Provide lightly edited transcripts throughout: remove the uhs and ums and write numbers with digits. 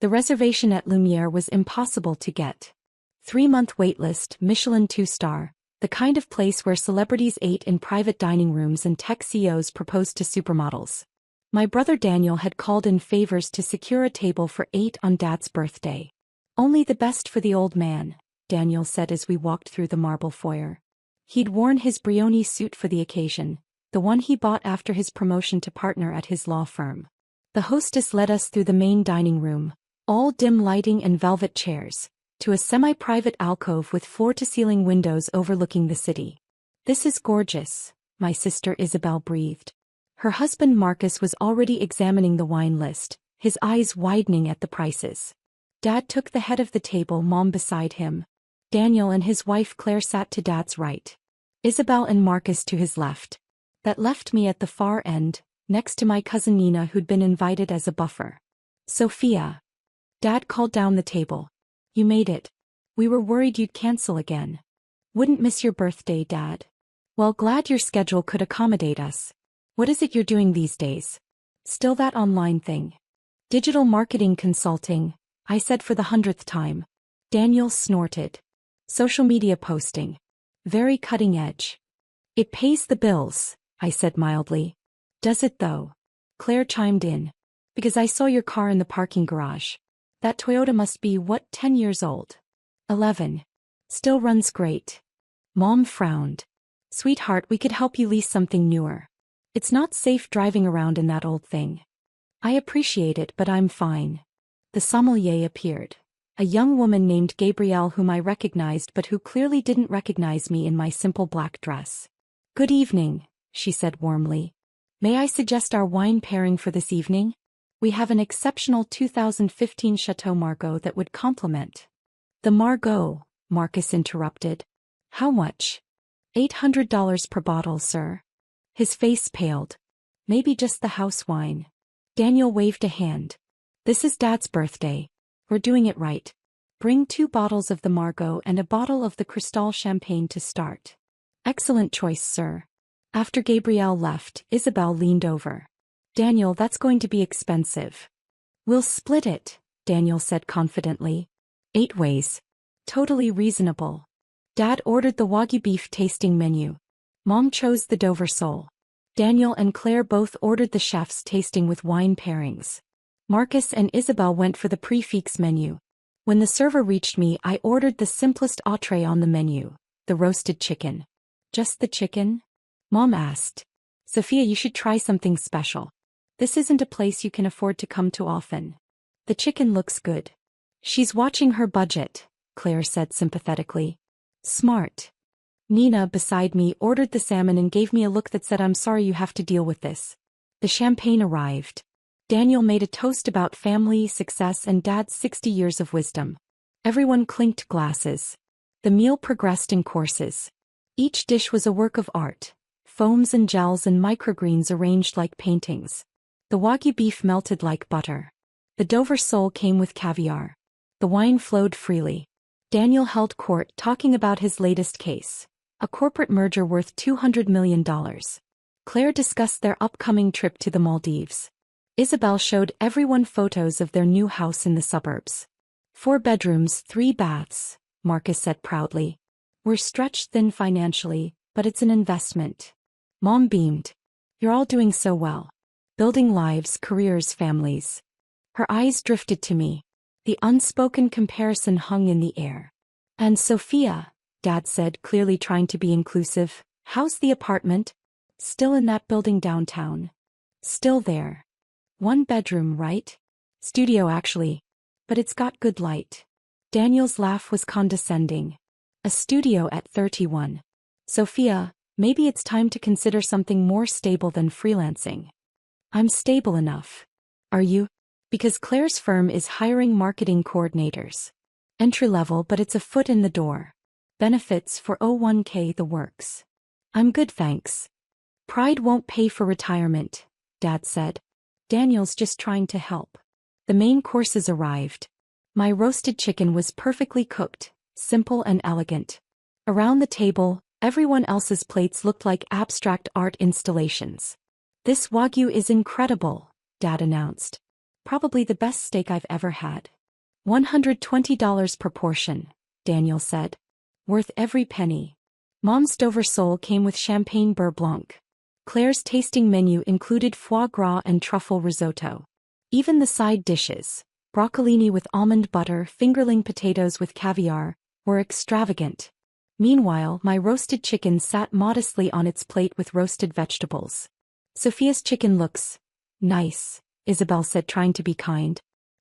The reservation at Lumiere was impossible to get. 3-month waitlist, Michelin 2-star, the kind of place where celebrities ate in private dining rooms and tech CEOs proposed to supermodels. My brother Daniel had called in favors to secure a table for 8 on Dad's birthday. Only the best for the old man, Daniel said as we walked through the marble foyer. He'd worn his Brioni suit for the occasion, the one he bought after his promotion to partner at his law firm. The hostess led us through the main dining room, all dim lighting and velvet chairs, to a semi-private alcove with floor-to-ceiling windows overlooking the city. "This is gorgeous," my sister Isabel breathed. Her husband Marcus was already examining the wine list, his eyes widening at the prices. Dad took the head of the table, Mom beside him. Daniel and his wife Claire sat to Dad's right. Isabel and Marcus to his left. That left me at the far end, next to my cousin Nina, who'd been invited as a buffer. "Sophia." Dad called down the table. "You made it. We were worried you'd cancel again." "Wouldn't miss your birthday, Dad." "Well, glad your schedule could accommodate us. What is it you're doing these days?" "Still that online thing." "Digital marketing consulting," I said for the 100th time. Daniel snorted. "Social media posting. Very cutting edge." "It pays the bills," I said mildly. "Does it though?" Claire chimed in. "Because I saw your car in the parking garage. That Toyota must be, what, 10 years old?" 11. "Still runs great." Mom frowned. "Sweetheart, we could help you lease something newer. It's not safe driving around in that old thing." "I appreciate it, but I'm fine." The sommelier appeared. A young woman named Gabrielle, whom I recognized but who clearly didn't recognize me in my simple black dress. "Good evening," she said warmly. "May I suggest our wine pairing for this evening? We have an exceptional 2015 Chateau Margaux that would complement." "The Margaux," Marcus interrupted. "How much?" $800 per bottle, sir." His face paled. "Maybe just the house wine." Daniel waved a hand. "This is Dad's birthday. We're doing it right. Bring 2 bottles of the Margaux and a bottle of the Cristal champagne to start." "Excellent choice, sir." After Gabrielle left, Isabel leaned over. "Daniel, that's going to be expensive." "We'll split it," Daniel said confidently. 8 ways. Totally reasonable. Dad ordered the Wagyu beef tasting menu. Mom chose the Dover sole. Daniel and Claire both ordered the chef's tasting with wine pairings. Marcus and Isabel went for the prix fixe menu. When the server reached me, I ordered the simplest entree on the menu, the roasted chicken. "Just the chicken?" Mom asked. "Sophia, you should try something special. This isn't a place you can afford to come to often. The chicken looks good." "She's watching her budget," Claire said sympathetically. "Smart." Nina, beside me, ordered the salmon and gave me a look that said, "I'm sorry you have to deal with this." The champagne arrived. Daniel made a toast about family, success, and Dad's 60 years of wisdom. Everyone clinked glasses. The meal progressed in courses. Each dish was a work of art. Foams and gels and microgreens arranged like paintings. The Wagyu beef melted like butter. The Dover sole came with caviar. The wine flowed freely. Daniel held court, talking about his latest case, a corporate merger worth $200 million. Claire discussed their upcoming trip to the Maldives. Isabel showed everyone photos of their new house in the suburbs. 4 bedrooms, 3 baths, Marcus said proudly. "We're stretched thin financially, but it's an investment." Mom beamed. "You're all doing so well. Building lives, careers, families." Her eyes drifted to me. The unspoken comparison hung in the air. "And Sophia," Dad said, clearly trying to be inclusive, "how's the apartment? Still in that building downtown?" "Still there. 1 bedroom, right? Studio actually. But it's got good light." Daniel's laugh was condescending. "A studio at 31. Sophia, maybe it's time to consider something more stable than freelancing." "I'm stable enough." "Are you?" "Because Claire's firm is hiring marketing coordinators. Entry level, but it's a foot in the door. Benefits, 401k, the works." "I'm good, thanks." "Pride won't pay for retirement," Dad said. "Daniel's just trying to help." The main courses arrived. My roasted chicken was perfectly cooked, simple and elegant. Around the table, everyone else's plates looked like abstract art installations. "This Wagyu is incredible," Dad announced. Probably the best steak I've ever had. $120 per portion, Daniel said. Worth every penny. Mom's Dover sole came with champagne beurre blanc. Claire's tasting menu included foie gras and truffle risotto. Even the side dishes, broccolini with almond butter, fingerling potatoes with caviar, were extravagant. Meanwhile, my roasted chicken sat modestly on its plate with roasted vegetables. Sophia's chicken looks nice, Isabel said, trying to be kind.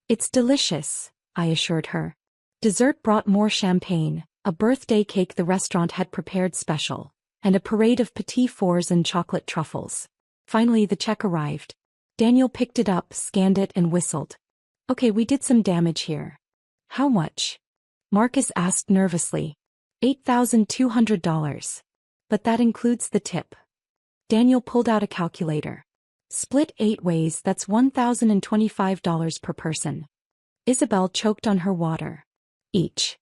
It's delicious, I assured her. Dessert brought more champagne, a birthday cake the restaurant had prepared special, and a parade of petit fours and chocolate truffles. Finally the check arrived. Daniel picked it up, scanned it and whistled. Okay, we did some damage here. How much? Marcus asked nervously. $8,200. But that includes the tip. Daniel pulled out a calculator. Split 8 ways, that's $1,025 per person. Isabel choked on her water. Each.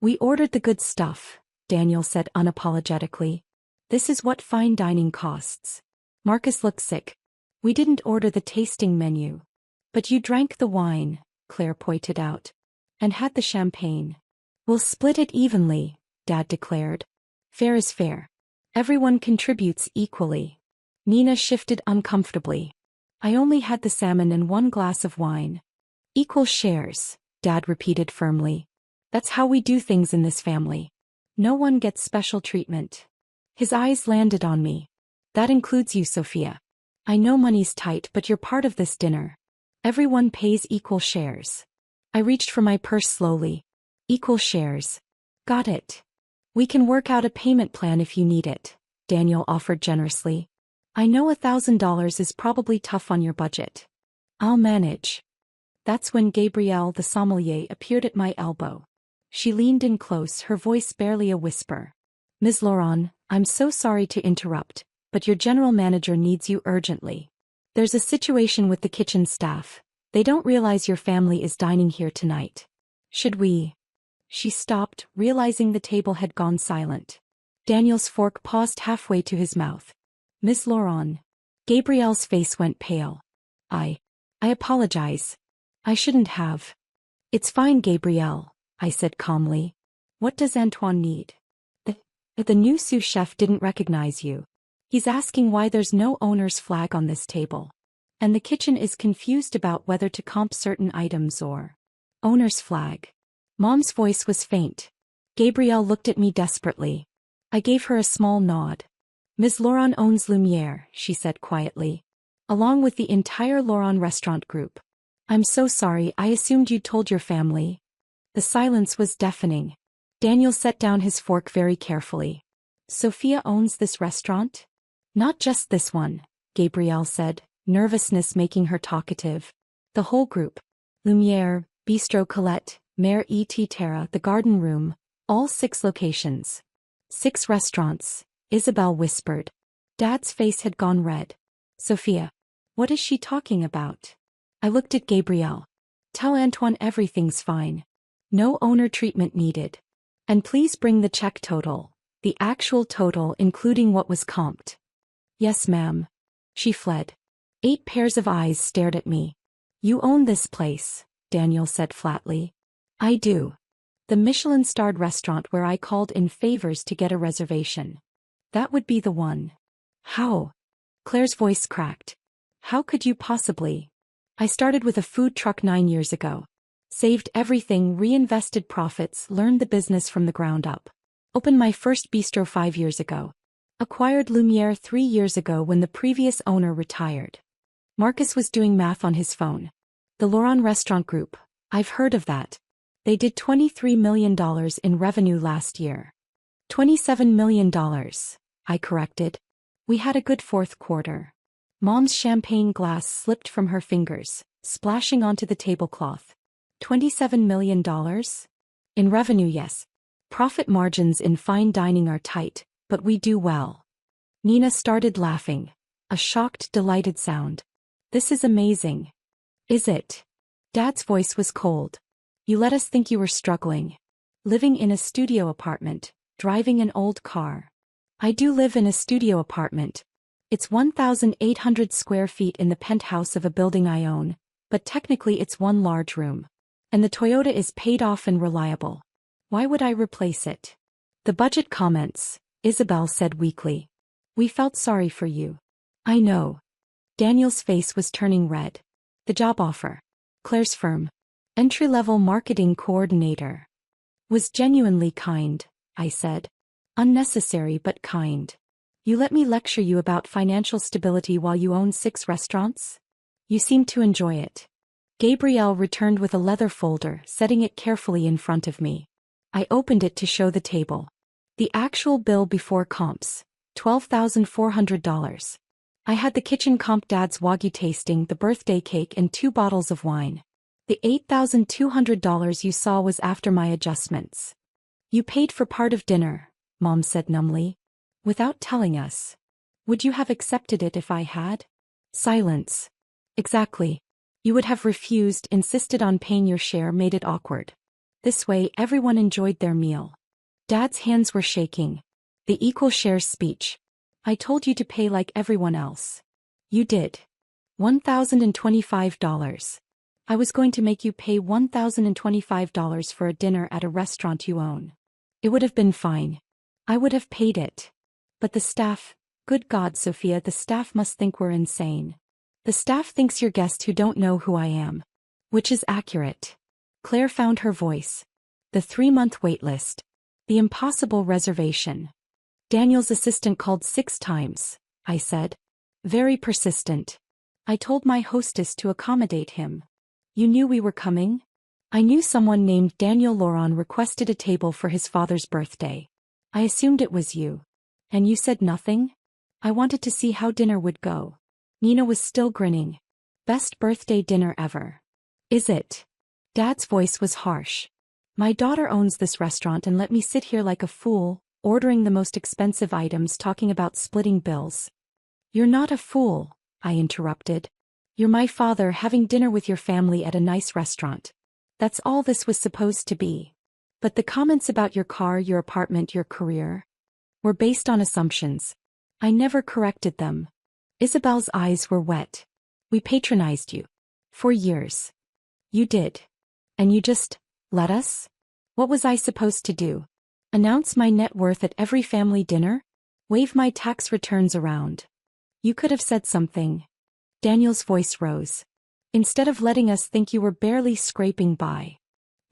We ordered the good stuff, Daniel said unapologetically. This is what fine dining costs. Marcus looked sick. We didn't order the tasting menu. But you drank the wine, Claire pointed out. And had the champagne. We'll split it evenly, Dad declared. Fair is fair. Everyone contributes equally. Nina shifted uncomfortably. I only had the salmon and 1 glass of wine. Equal shares, Dad repeated firmly. That's how we do things in this family. No one gets special treatment. His eyes landed on me. That includes you, Sophia. I know money's tight, but you're part of this dinner. Everyone pays equal shares. I reached for my purse slowly. Equal shares. Got it. We can work out a payment plan if you need it, Daniel offered generously. I know $1,000 is probably tough on your budget. I'll manage. That's when Gabrielle the sommelier appeared at my elbow. She leaned in close, her voice barely a whisper. Ms. Laurent, I'm so sorry to interrupt, but your general manager needs you urgently. There's a situation with the kitchen staff. They don't realize your family is dining here tonight. Should we? She stopped, realizing the table had gone silent. Daniel's fork paused halfway to his mouth. Miss Laurent. Gabrielle's face went pale. I apologize. I shouldn't have. It's fine, Gabrielle, I said calmly. What does Antoine need? The new sous chef didn't recognize you. He's asking why there's no owner's flag on this table. And the kitchen is confused about whether to comp certain items or owner's flag. Mom's voice was faint. Gabrielle looked at me desperately. I gave her a small nod. Ms. Laurent owns Lumiere, she said quietly. Along with the entire Laurent restaurant group. I'm so sorry, I assumed you'd told your family. The silence was deafening. Daniel set down his fork very carefully. Sophia owns this restaurant? Not just this one, Gabrielle said, nervousness making her talkative. The whole group. Lumiere, Bistro Colette, Mère et Terra, the Garden Room, all 6 locations. 6 restaurants, Isabel whispered. Dad's face had gone red. Sophia. What is she talking about? I looked at Gabrielle. Tell Antoine everything's fine. No owner treatment needed. And please bring the check total, the actual total including what was comped. Yes, ma'am. She fled. 8 pairs of eyes stared at me. You own this place, Daniel said flatly. I do. The Michelin-starred restaurant where I called in favors to get a reservation. That would be the one. How? Claire's voice cracked. How could you possibly? I started with a food truck 9 years ago. Saved everything, reinvested profits, learned the business from the ground up. Opened my first bistro 5 years ago. Acquired Lumiere 3 years ago when the previous owner retired. Marcus was doing math on his phone. The Laurent Restaurant Group, I've heard of that. They did $23 million in revenue last year. $27 million, I corrected. We had a good fourth quarter. Mom's champagne glass slipped from her fingers, splashing onto the tablecloth. $27 million? In revenue, yes. Profit margins in fine dining are tight, but we do well. Nina started laughing. A shocked, delighted sound. This is amazing. Is it? Dad's voice was cold. You let us think you were struggling. Living in a studio apartment, driving an old car. I do live in a studio apartment. It's 1,800 square feet in the penthouse of a building I own, but technically it's one large room. And the Toyota is paid off and reliable. Why would I replace it? The budget comments, Isabel said weakly. We felt sorry for you. I know. Daniel's face was turning red. The job offer. Claire's firm. Entry-level marketing coordinator. Was genuinely kind, I said. Unnecessary but kind. You let me lecture you about financial stability while you own 6 restaurants? You seem to enjoy it. Gabrielle returned with a leather folder, setting it carefully in front of me. I opened it to show the table. The actual bill before comps. $12,400. I had the kitchen comp, Dad's Wagyu tasting, the birthday cake, and 2 bottles of wine. The $8,200 you saw was after my adjustments. You paid for part of dinner, Mom said numbly. Without telling us. Would you have accepted it if I had? Silence. Exactly. You would have refused, insisted on paying your share, made it awkward. This way, everyone enjoyed their meal. Dad's hands were shaking. The equal shares speech. I told you to pay like everyone else. You did. $1,025. I was going to make you pay $1,025 for a dinner at a restaurant you own. It would have been fine. I would have paid it. But the staff, good God, Sophia, the staff must think we're insane. The staff thinks you're guests who don't know who I am. Which is accurate. Claire found her voice. The 3-month wait list. The impossible reservation. Daniel's assistant called 6 times, I said. Very persistent. I told my hostess to accommodate him. You knew we were coming? I knew someone named Daniel Laurent requested a table for his father's birthday. I assumed it was you. And you said nothing? I wanted to see how dinner would go. Nina was still grinning. Best birthday dinner ever. Is it? Dad's voice was harsh. My daughter owns this restaurant and let me sit here like a fool, ordering the most expensive items, talking about splitting bills. You're not a fool, I interrupted. You're my father having dinner with your family at a nice restaurant. That's all this was supposed to be. But the comments about your car, your apartment, your career were based on assumptions. I never corrected them. Isabel's eyes were wet. We patronized you. For years. You did. And you just let us? What was I supposed to do? Announce my net worth at every family dinner? Wave my tax returns around? You could have said something. Daniel's voice rose. Instead of letting us think you were barely scraping by.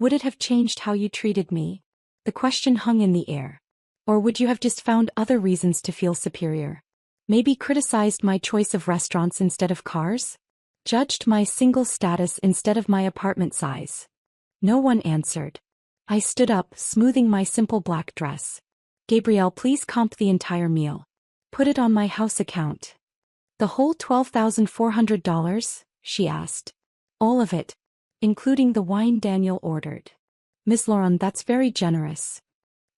Would it have changed how you treated me? The question hung in the air. Or would you have just found other reasons to feel superior? Maybe criticized my choice of restaurants instead of cars? Judged my single status instead of my apartment size? No one answered. I stood up, smoothing my simple black dress. Gabrielle, please comp the entire meal. Put it on my house account. The whole $12,400? She asked. All of it. Including the wine Daniel ordered. Miss Laurent, that's very generous.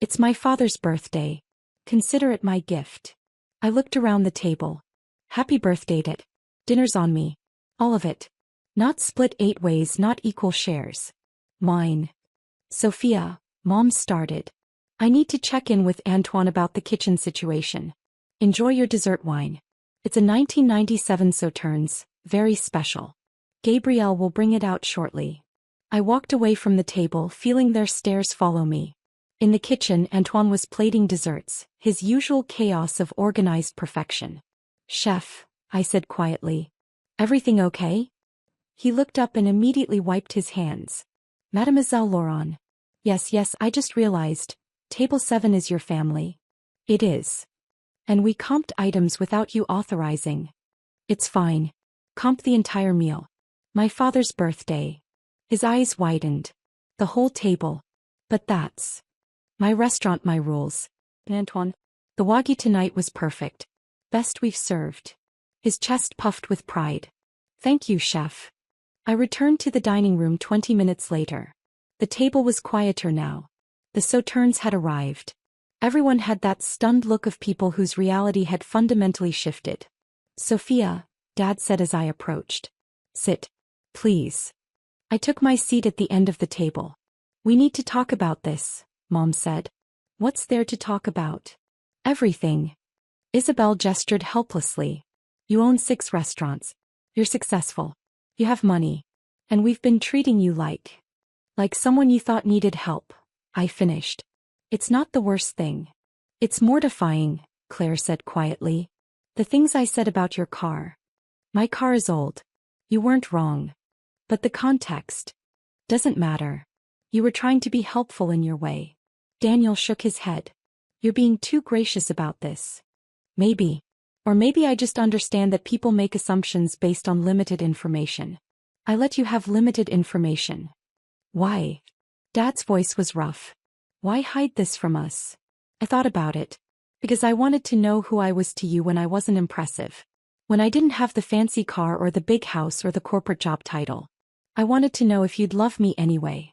It's my father's birthday. Consider it my gift. I looked around the table. Happy birthday, Dad. Dinner's on me. All of it. Not split 8 ways, not equal shares. Mine. Sophia, Mom started. I need to check in with Antoine about the kitchen situation. Enjoy your dessert wine. It's a 1997 Sauternes, very special. Gabrielle will bring it out shortly. I walked away from the table, feeling their stares follow me. In the kitchen, Antoine was plating desserts, his usual chaos of organized perfection. Chef, I said quietly. Everything okay? He looked up and immediately wiped his hands. Mademoiselle Laurent. Yes, I just realized. Table 7 is your family. It is. And we comped items without you authorizing. It's fine. Comp the entire meal. My father's birthday. His eyes widened. The whole table. But that's my restaurant, my rules. Antoine. The Wagyu tonight was perfect. Best we've served. His chest puffed with pride. Thank you, chef. I returned to the dining room 20 minutes later. The table was quieter now. The Sauternes had arrived. Everyone had that stunned look of people whose reality had fundamentally shifted. Sophia, Dad said as I approached. Sit. Please. I took my seat at the end of the table. We need to talk about this, Mom said. What's there to talk about? Everything. Isabel gestured helplessly. You own 6 restaurants. You're successful. You have money. And we've been treating you like someone you thought needed help, I finished. It's not the worst thing. It's mortifying, Claire said quietly. The things I said about your car. My car is old. You weren't wrong. But the context doesn't matter. You were trying to be helpful in your way. Daniel shook his head. You're being too gracious about this. Maybe. Or maybe I just understand that people make assumptions based on limited information. I let you have limited information. Why? Dad's voice was rough. Why hide this from us? I thought about it. Because I wanted to know who I was to you when I wasn't impressive. When I didn't have the fancy car or the big house or the corporate job title. I wanted to know if you'd love me anyway.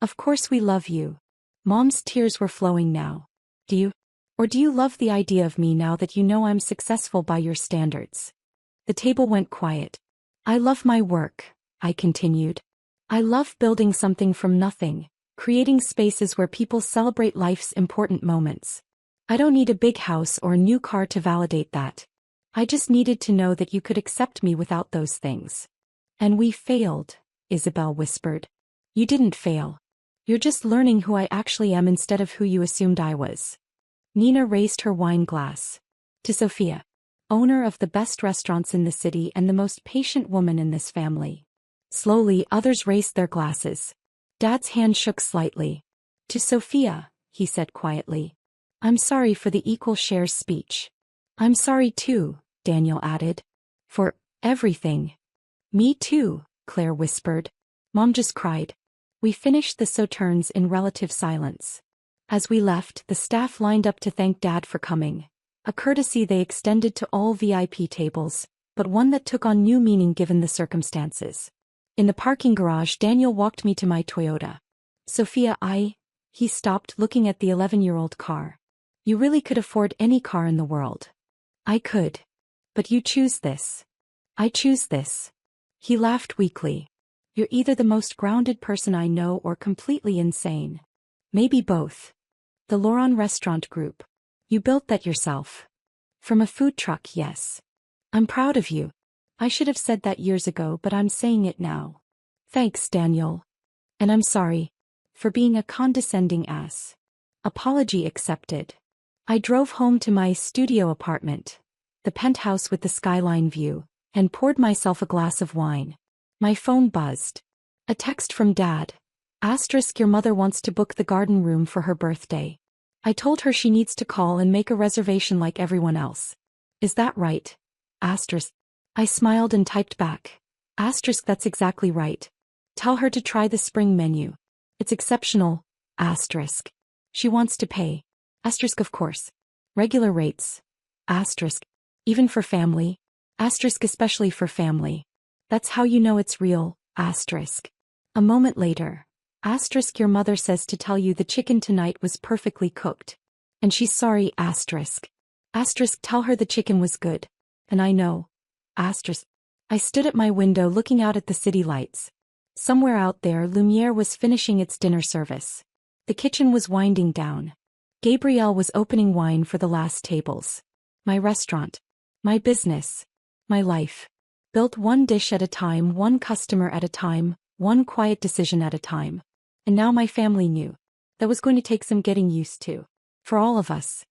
Of course we love you. Mom's tears were flowing now. Do you? Or do you love the idea of me now that you know I'm successful by your standards? The table went quiet. I love my work, I continued. I love building something from nothing, creating spaces where people celebrate life's important moments. I don't need a big house or a new car to validate that. I just needed to know that you could accept me without those things. And we failed, Isabel whispered. You didn't fail. You're just learning who I actually am instead of who you assumed I was. Nina raised her wine glass. To Sophia, owner of the best restaurants in the city and the most patient woman in this family. Slowly, others raised their glasses. Dad's hand shook slightly. To Sophia, he said quietly. I'm sorry for the equal shares speech. I'm sorry too, Daniel added. For everything. Me too, Claire whispered. Mom just cried. We finished the sauternes in relative silence. As we left, the staff lined up to thank Dad for coming. A courtesy they extended to all VIP tables, but one that took on new meaning given the circumstances. In the parking garage, Daniel walked me to my Toyota. Sophia, he stopped looking at the 11-year-old car. You really could afford any car in the world. I could. But you choose this. I choose this. He laughed weakly. You're either the most grounded person I know or completely insane. Maybe both. The Laurent Restaurant Group. You built that yourself. From a food truck, yes. I'm proud of you. I should have said that years ago, but I'm saying it now. Thanks, Daniel. And I'm sorry. For being a condescending ass. Apology accepted. I drove home to my studio apartment, the penthouse with the skyline view, and poured myself a glass of wine. My phone buzzed. A text from Dad. Asterisk, your mother wants to book the garden room for her birthday. I told her she needs to call and make a reservation like everyone else. Is that right? Asterisk. I smiled and typed back. Asterisk, that's exactly right. Tell her to try the spring menu. It's exceptional. Asterisk. She wants to pay. Asterisk, of course. Regular rates. Asterisk. Even for family. Asterisk, especially for family. That's how you know it's real. Asterisk. A moment later. Asterisk, your mother says to tell you the chicken tonight was perfectly cooked. And she's sorry. Asterisk. Asterisk, tell her the chicken was good. And I know. Asterisk. I stood at my window looking out at the city lights. Somewhere out there, Lumiere was finishing its dinner service. The kitchen was winding down. Gabrielle was opening wine for the last tables. My restaurant. My business. My life. Built one dish at a time, one customer at a time, one quiet decision at a time. And now my family knew. That was going to take some getting used to. For all of us.